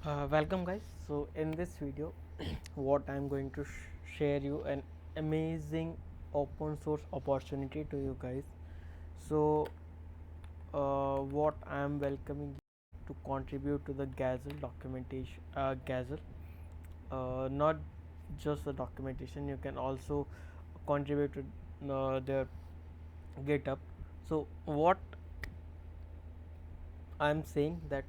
Welcome guys. So in this video what I'm going to share you an amazing open source opportunity to you guys. So what I'm welcoming to contribute to the Gazelle documentation, Gazelle, not just the documentation, you can also contribute to their GitHub. So what I'm saying that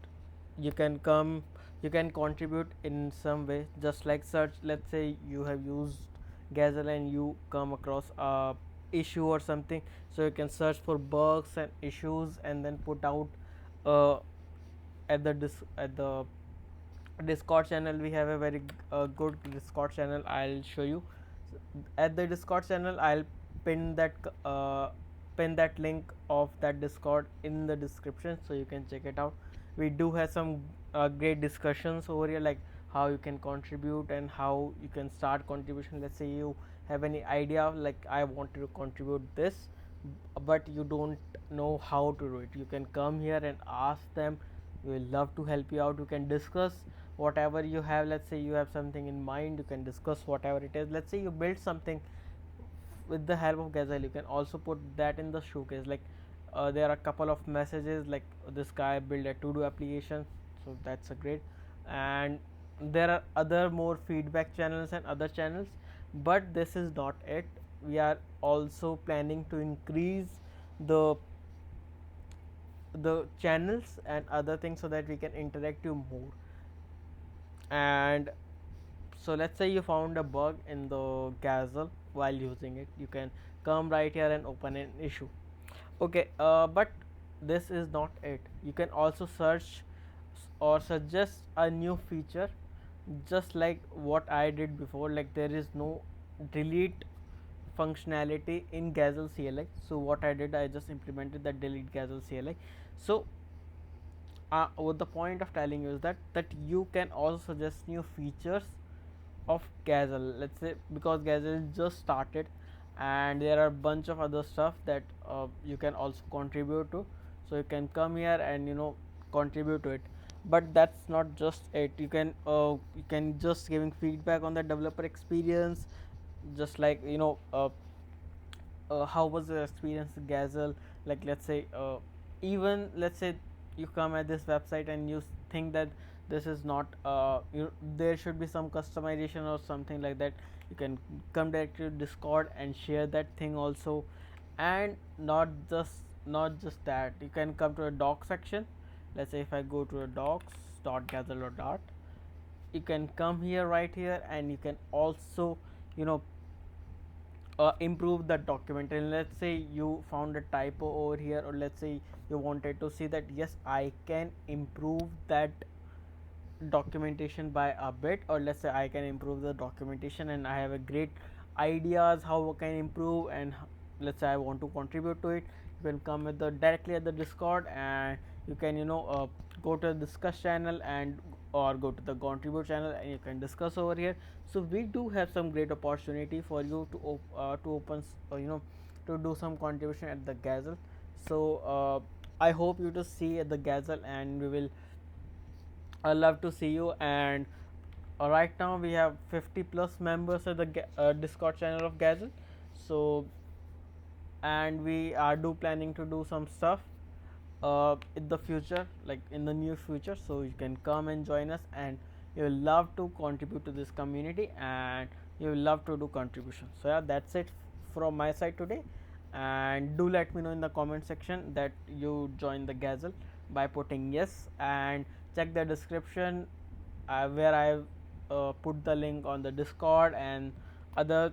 you can come, you can contribute in some way, just like search. Let's say you have used Gazelle and you come across a issue or something, so you can search for bugs and issues and then put out uh, at the Discord channel. We have a very good Discord channel. I'll show you at the Discord channel. I'll pin that uh, pin that link of that Discord in the description, so you can check it out. We do have some great discussions over here, like how you can contribute and how you can start contribution. Let's say you have any idea of, like, I want to contribute this, but you don't know how to do it. You can come here and ask them. We will love to help you out. You can discuss whatever you have. Let's say you have something in mind, you can discuss whatever it is. Let's say you build something with the help of Gazelle. You can also put that in the showcase, like there are a couple of messages, like this guy built a to do application, so that's a great. And there are other more feedback channels and other channels, but this is not it. We are also planning to increase the channels and other things so that we can interact you more. And so let's say you found a bug in the Gazelle while using it, you can come right here and open an issue. Okay, but this is not it. You can also search or suggest a new feature, just like what I did before. Like, there is no delete functionality in Gazelle CLI. So what I did, I just implemented that delete Gazelle CLI. So what the point of telling you is that you can also suggest new features of Gazelle. Let's say, because Gazelle just started and there are a bunch of other stuff that you can also contribute to, so you can come here and contribute to it. But that's not just it. You can just giving feedback on the developer experience, just like how was the experience with Gazelle. Like, let's say even let's say you come at this website and you think that this is not there should be some customization or something like that. You can come directly to Discord and share that thing also. And not just that, you can come to a doc section. Let's say if I go to a docs.gazelle.dart, you can come here, right here, and you can also you know improve the document. And let's say you found a typo over here, or let's say you wanted to see that yes, I can improve that documentation by a bit, or let's say I can improve the documentation and I have a great ideas how I can improve, and let's say I want to contribute to it. You can come with the directly at the Discord, and you can go to the discuss channel and or go to the contribute channel, and you can discuss over here. So we do have some great opportunity for you to open to do some contribution at the Gazelle. So I hope you to see at the Gazelle, and we will I love to see you. And right now we have 50 plus members at the Discord channel of Gazelle. So, and we are do planning to do some stuff in the future, like in the near future. So you can come and join us, and you will love to contribute to this community, and you will love to do contributions. So yeah, that's it from my side today. And do let me know in the comment section that you join the Gazelle by putting yes, and check the description where I put the link on the Discord and other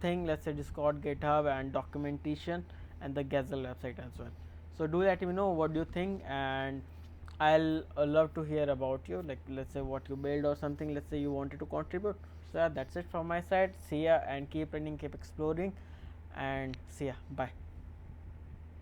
thing. Let's say Discord, GitHub, and documentation, and the Gazelle website as well. So do let me know what do you think, and I'll love to hear about you. Like, let's say what you build or something. Let's say you wanted to contribute. So yeah, that's it from my side. See ya, and keep running, keep exploring, and see ya. Bye.